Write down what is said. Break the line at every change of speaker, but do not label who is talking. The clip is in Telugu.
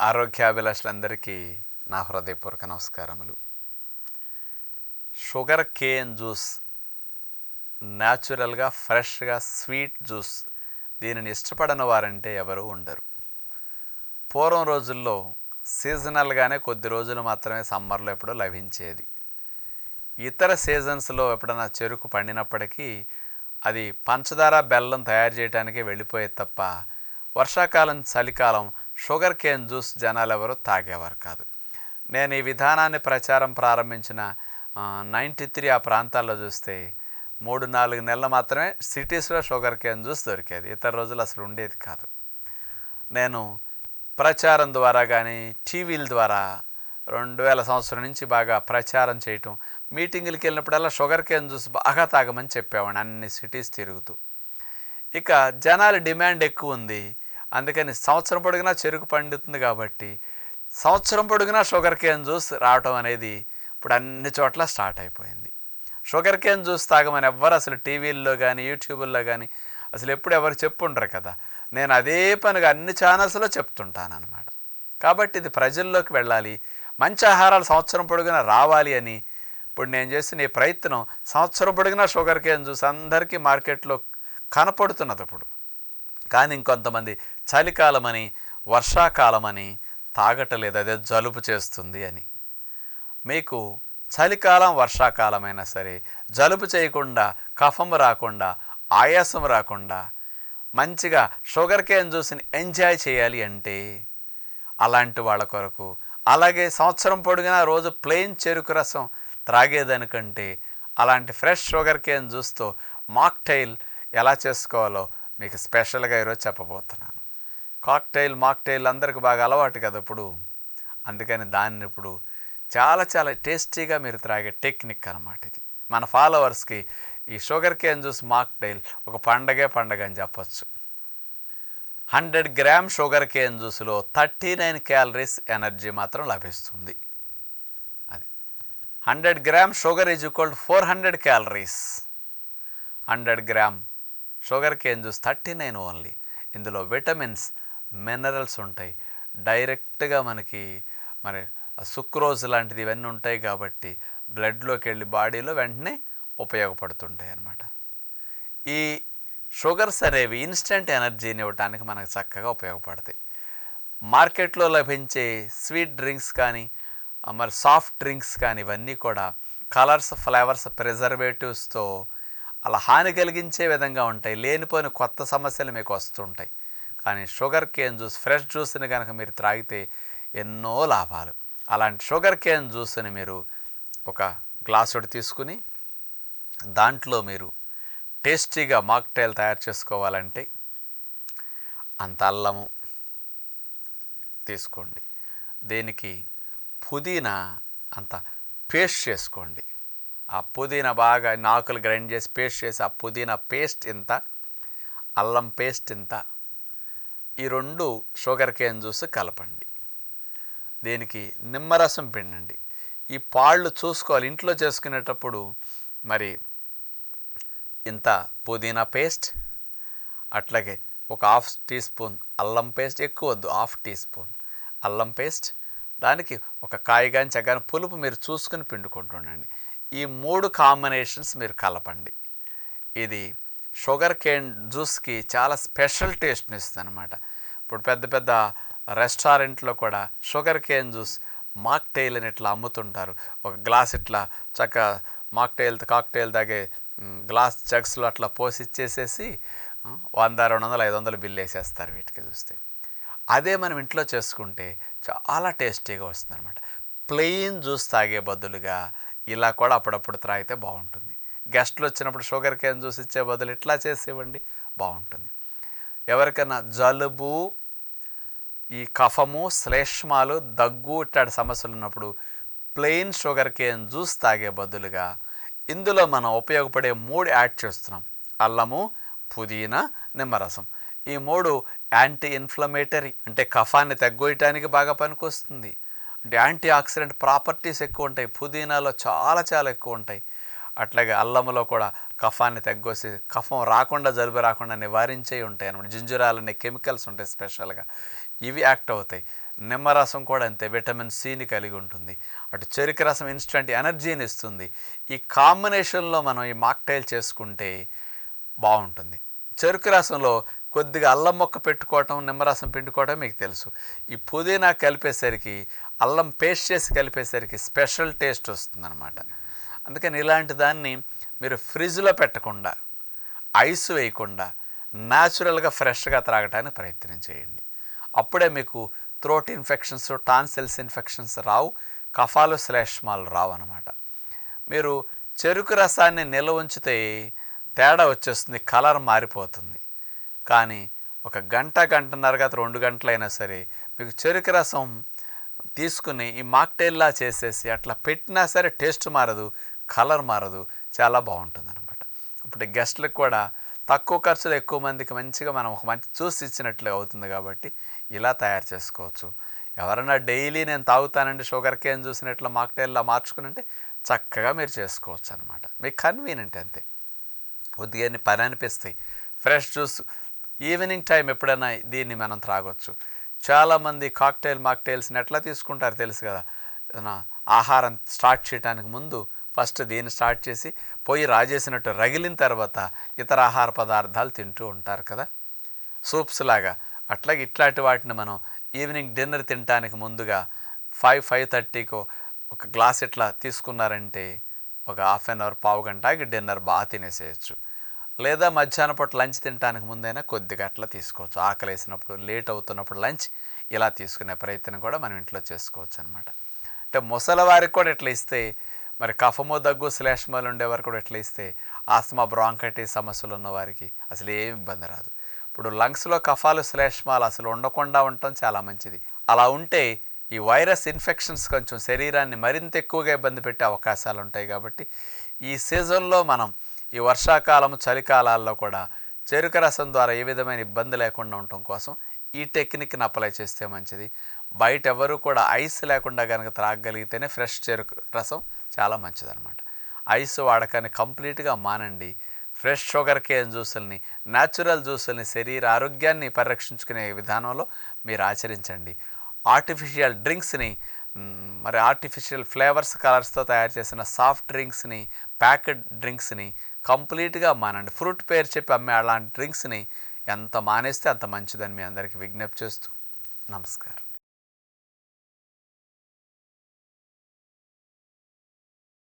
ఆరోగ్యాభిలాషులందరికీ నా హృదయపూర్వక నమస్కారములు. షుగర్ కేన్ జ్యూస్ న్యాచురల్గా ఫ్రెష్గా స్వీట్ జ్యూస్ దీనిని ఇష్టపడని వారంటే ఎవరు ఉండరు. పూర్వం రోజుల్లో సీజనల్గానే కొద్ది రోజులు మాత్రమే సమ్మర్లో ఎప్పుడో లభించేది. ఇతర సీజన్స్లో ఎప్పుడైనా చెరుకు పండినప్పటికీ అది పంచదార బెల్లం తయారు చేయడానికి వెళ్ళిపోయేది తప్ప వర్షాకాలం చలికాలం షుగర్ కేన్ జ్యూస్ జనాలు ఎవరు తాగేవారు కాదు. నేను ఈ విధానాన్ని ప్రచారం ప్రారంభించిన 93 ఆ ప్రాంతాల్లో చూస్తే 3-4 నెలలు మాత్రమే సిటీస్లో షుగర్ కేన్ జ్యూస్ దొరికేది. ఇతర రోజులు అసలు ఉండేది కాదు. నేను ప్రచారం ద్వారా కానీ టీవీల ద్వారా 2000 సంవత్సరం నుంచి బాగా ప్రచారం చేయటం, మీటింగులకి వెళ్ళినప్పుడల్లా షుగర్ కేన్ జ్యూస్ బాగా తాగమని చెప్పేవాడిని అన్ని సిటీస్ తిరుగుతూ. ఇక జనాల డిమాండ్ ఎక్కువ ఉంది, అందుకని సంవత్సరం పొడుగునా చెరుకు పండుతుంది కాబట్టి సంవత్సరం పొడుగునా షుగర్ కేన్ జ్యూస్ రావటం అనేది ఇప్పుడు అన్ని చోట్ల స్టార్ట్ అయిపోయింది. షుగర్ కేన్ జ్యూస్ తాగమని ఎవ్వరు అసలు టీవీల్లో కానీ యూట్యూబుల్లో కానీ అసలు ఎప్పుడు ఎవరు చెప్పుండరు కదా. నేను అదే పనిగా అన్ని ఛానల్స్లో చెప్తుంటాను అన్నమాట. కాబట్టి ఇది ప్రజల్లోకి వెళ్ళాలి, మంచి ఆహారాలు సంవత్సరం పొడుగునా రావాలి అని ఇప్పుడు నేను చేసిన ఈ ప్రయత్నం సంవత్సరం పొడుగునా షుగర్ కేన్ జ్యూస్ అందరికీ మార్కెట్లో కనపడుతున్నది ఇప్పుడు. కానీ ఇంకొంతమంది చలికాలమని వర్షాకాలమని తాగటలేదు, అదే జలుబు చేస్తుంది అని. మీకు చలికాలం వర్షాకాలమైనా సరే జలుబు చేయకుండా, కఫం రాకుండా, ఆయాసం రాకుండా మంచిగా షుగర్ కేన్ జ్యూస్ని ఎంజాయ్ చేయాలి అంటే అలాంటి వాళ్ళ కొరకు, అలాగే సంవత్సరం పొడుగునా రోజు ప్లెయిన్ చెరుకు రసం త్రాగేదానికంటే అలాంటి ఫ్రెష్ షుగర్ కేన్ జ్యూస్తో మాక్టైల్ ఎలా చేసుకోవాలో మీకు స్పెషల్గా ఈరోజు చెప్పబోతున్నాను. మాక్టైల్ అందరికి బాగా అలవాటు కదా ఇప్పుడు, అందుకని దాన్ని ఇప్పుడు చాలా చాలా టేస్టీగా మీరు త్రాగే టెక్నిక్ అన్నమాట ఇది. మన ఫాలోవర్స్కి ఈ షుగర్ కేన్ జ్యూస్ మాక్టైల్ ఒక పండగ అని చెప్పచ్చు. 100 గ్రామ్ షుగర్ కేన్ జ్యూస్లో 39 క్యాలరీస్ ఎనర్జీ మాత్రం లభిస్తుంది. అది 100 gram sugar is equal 400 calories. 100 gram sugar cane juice 39 only. ఇందులో విటమిన్స్, మినరల్స్ ఉంటాయి. డైరెక్ట్గా మనకి మరి సుక్రోజ్ లాంటిది ఇవన్నీ ఉంటాయి కాబట్టి బ్లడ్లోకి వెళ్ళి బాడీలో వెంటనే ఉపయోగపడుతుంటాయి అన్నమాట. ఈ షుగర్స్ అనేవి ఇన్స్టెంట్ ఎనర్జీని ఇవ్వడానికి మనకు చక్కగా ఉపయోగపడతాయి. మార్కెట్లో లభించే స్వీట్ డ్రింక్స్ కానీ మరి సాఫ్ట్ డ్రింక్స్ కానీ ఇవన్నీ కూడా కలర్స్, ఫ్లేవర్స్, ప్రిజర్వేటివ్స్తో అలా హాని కలిగించే విధంగా ఉంటాయి. లేనిపోయిన కొత్త సమస్యలు మీకు వస్తుంటాయి. కానీ షుగర్ కేన్ జ్యూస్, ఫ్రెష్ జ్యూస్ని కనుక మీరు త్రాగితే ఎన్నో లాభాలు. అలాంటి షుగర్ కేన్ జ్యూస్ని మీరు ఒక గ్లాసుడు తీసుకుని దాంట్లో మీరు టేస్టీగా మాక్టైల్ తయారు చేసుకోవాలంటే అంత అల్లము తీసుకోండి. దీనికి పుదీనా అంత పేస్ట్ చేసుకోండి. ఆ పుదీనా బాగా ఆకులు గ్రైండ్ చేసి పేస్ట్ చేసి ఆ పుదీనా పేస్ట్ ఇంత, అల్లం పేస్ట్ ఇంత, ఈ 2 షుగర్ కేన్ జ్యూస్ కలపండి. దీనికి నిమ్మరసం పిండండి. ఈ పాళ్ళు చూసుకోవాలి, ఇంట్లో చేసుకునేటప్పుడు మరి ఇంత పుదీనా పేస్ట్, అట్లాగే ఒక 1/2 టీ స్పూన్ అల్లం పేస్ట్, ఎక్కువ వద్దు, 1/2 టీ స్పూన్ అల్లం పేస్ట్, దానికి ఒక కాయ కానీ చక్కని పులుపు మీరు చూసుకుని పిండుకుంటుండండి. ఈ 3 కాంబినేషన్స్ మీరు కలపండి. ఇది షుగర్ కేన్ జ్యూస్కి చాలా స్పెషల్ టేస్ట్ని ఇస్తుంది అనమాట. ఇప్పుడు పెద్ద పెద్ద రెస్టారెంట్లో కూడా షుగర్ కేన్ జ్యూస్ మాక్టైల్ అని ఇట్లా అమ్ముతుంటారు. ఒక గ్లాస్ ఇట్లా చక్కగా కాక్టైల్ తాగే గ్లాస్ జగ్స్లో అట్లా పోసి ఇచ్చేసేసి 100, 200, 500 బిల్ వేసేస్తారు వీటికి చూస్తే. అదే మనం ఇంట్లో చేసుకుంటే చాలా టేస్టీగా వస్తుంది అనమాట. ప్లెయిన్ జ్యూస్ తాగే బదులుగా ఇలా కూడా అప్పుడప్పుడు త్రాగితే బాగుంటుంది. గెస్ట్లు వచ్చినప్పుడు షుగర్ కేన్ జ్యూస్ ఇచ్చే బదులు ఇట్లా చేసేవ్వండి, బాగుంటుంది. ఎవరికైనా జలుబు, ఈ కఫము, శ్లేష్మాలు, దగ్గు ఇట్లాంటి సమస్యలు ఉన్నప్పుడు ప్లెయిన్ షుగర్ కేన్ జ్యూస్ తాగే బదులుగా ఇందులో మనం ఉపయోగపడే 3 యాడ్ చేస్తున్నాం. అల్లము, పుదీనా, నిమ్మరసం. ఈ 3 యాంటీ ఇన్ఫ్లమేటరీ, అంటే కఫాన్ని తగ్గొయటానికి బాగా పనికొస్తుంది. అంటే యాంటీ ఆక్సిడెంట్ ప్రాపర్టీస్ ఎక్కువ ఉంటాయి. పుదీనాలో చాలా చాలా ఎక్కువ ఉంటాయి. అట్లాగే అల్లంలో కూడా కఫాన్ని తగ్గొసి కఫం రాకుండా, జలుబు రాకుండా నివారించే ఉంటాయి అన్నమాట. జింజరాల్ అనే కెమికల్స్ ఉంటాయి స్పెషల్గా, ఇవి యాక్ట్ అవుతాయి. నిమ్మరసం కూడా అంతే, విటమిన్ సిని కలిగి ఉంటుంది. అటు చెరుకు రసం ఇన్స్టెంట్ ఎనర్జీని ఇస్తుంది. ఈ కాంబినేషన్లో మనం ఈ మాక్టైల్ చేసుకుంటే బాగుంటుంది. చెరుకు రసంలో కొద్దిగా అల్లం మొక్క పెట్టుకోవటం, నిమ్మరసం పిండుకోవటం మీకు తెలుసు. ఈ పుదీనా కలిపేసరికి, అల్లం పేస్ట్ చేసి కలిపేసరికి స్పెషల్ టేస్ట్ వస్తుందన్నమాట. అందుకని ఇలాంటి దాన్ని మీరు ఫ్రిడ్జ్లో పెట్టకుండా, ఐస్ వేయకుండా న్యాచురల్గా ఫ్రెష్గా త్రాగటానికి ప్రయత్నం చేయండి. అప్పుడే మీకు థ్రోట్ ఇన్ఫెక్షన్స్, టాన్సిల్స్ ఇన్ఫెక్షన్స్ రావు, కఫాలు శ్లేష్మాలు రావు అన్నమాట. మీరు చెరుకు రసాన్ని నిల్వ ఉంచితే తేడా వచ్చేస్తుంది, కలర్ మారిపోతుంది. కానీ ఒక గంట, గంటన్నర, 2 గంటలైనా సరే మీకు చెరుకు రసం తీసుకుని ఈ మాక్టైల్లా చేసేసి అట్లా పెట్టినా సరే టేస్ట్ మారదు, కలర్ మారదు, చాలా బాగుంటుంది అనమాట. ఇప్పుడు గెస్ట్లకు కూడా తక్కువ ఖర్చులో ఎక్కువ మందికి మంచిగా మనం ఒక మంచి జ్యూస్ ఇచ్చినట్లు అవుతుంది. కాబట్టి ఇలా తయారు చేసుకోవచ్చు. ఎవరైనా డైలీ నేను తాగుతానండి షుగర్ కేన్ జ్యూస్ని ఇట్లా మాక్టైల్లా మార్చుకుని అంటే చక్కగా మీరు చేసుకోవచ్చు అనమాట. మీకు కన్వీనియంట్ అంతే. కొద్దిగా పని అనిపిస్తాయి. ఫ్రెష్ జ్యూస్ ఈవినింగ్ టైం ఎప్పుడైనా దీన్ని మనం త్రాగొచ్చు. చాలామంది మాక్టైల్స్ని ఎట్లా తీసుకుంటారు తెలుసు కదా. ఆహారం స్టార్ట్ చేయడానికి ముందు ఫస్ట్ దీన్ని స్టార్ట్ చేసి పొయ్యి రాజేసినట్టు రగిలిన తర్వాత ఇతర ఆహార పదార్థాలు తింటూ ఉంటారు కదా, సూప్స్ లాగా. అట్లాగే ఇట్లాంటి వాటిని మనం ఈవినింగ్ డిన్నర్ తినడానికి ముందుగా 5-5:30కో ఒక గ్లాస్ ఇట్లా తీసుకున్నారంటే ఒక హాఫ్ అన్ అవర్, పావు గంటకి డిన్నర్ బాగా తినేసేయచ్చు. లేదా మధ్యాహ్నం పూట లంచ్ తినడానికి ముందైనా కొద్దిగా అట్లా తీసుకోవచ్చు. ఆకలి వేసినప్పుడు, లేట్ అవుతున్నప్పుడు లంచ్ ఇలా తీసుకునే ప్రయత్నం కూడా మనం ఇంట్లో చేసుకోవచ్చు అనమాట. అంటే ముసలివారికి కూడా ఇట్లా ఇస్తే, మరి కఫము, దగ్గు, శ్లేష్మాలు ఉండేవారు కూడా ఇట్లా ఇస్తే ఆస్తమా, బ్రాంకైటిస్ సమస్యలు ఉన్నవారికి అసలు ఏం ఇబ్బంది రాదు. ఇప్పుడు లంగ్స్లో కఫాలు, శ్లేష్మాలు అసలు ఉండకుండా ఉండటం చాలా మంచిది. అలా ఉంటే ఈ వైరస్ ఇన్ఫెక్షన్స్ కొంచెం శరీరాన్ని మరింత ఎక్కువగా ఇబ్బంది పెట్టే అవకాశాలు ఉంటాయి. కాబట్టి ఈ సీజన్లో మనం ఈ వర్షాకాలం, చలికాలాల్లో కూడా చెరుకు రసం ద్వారా ఏ విధమైన ఇబ్బంది లేకుండా ఉండటం కోసం ఈ టెక్నిక్ని అప్లై చేస్తే మంచిది. బయట ఎవరు కూడా ఐస్ లేకుండా కనుక త్రాగగలిగితేనే ఫ్రెష్ చెరుకు రసం చాలా మంచిదన్నమాట. ఐస్ వాడకాన్ని కంప్లీట్గా మానండి. ఫ్రెష్ షుగర్ కేన్ జ్యూసుల్ని, న్యాచురల్ జ్యూసుల్ని శరీర ఆరోగ్యాన్ని పరిరక్షించుకునే విధానంలో మీరు ఆచరించండి. ఆర్టిఫిషియల్ డ్రింక్స్ని, మరి ఆర్టిఫిషియల్ ఫ్లేవర్స్, కలర్స్తో తయారు చేసిన సాఫ్ట్ డ్రింక్స్ని, ప్యాకెడ్ డ్రింక్స్ని కంప్లీట్గా మానండి. ఫ్రూట్ పేరు చెప్పి అమ్మే అలాంటి డ్రింక్స్ని ఎంత మానేస్తే అంత మంచిదని మీ అందరికీ విజ్ఞప్తి చేస్తూ నమస్కారం.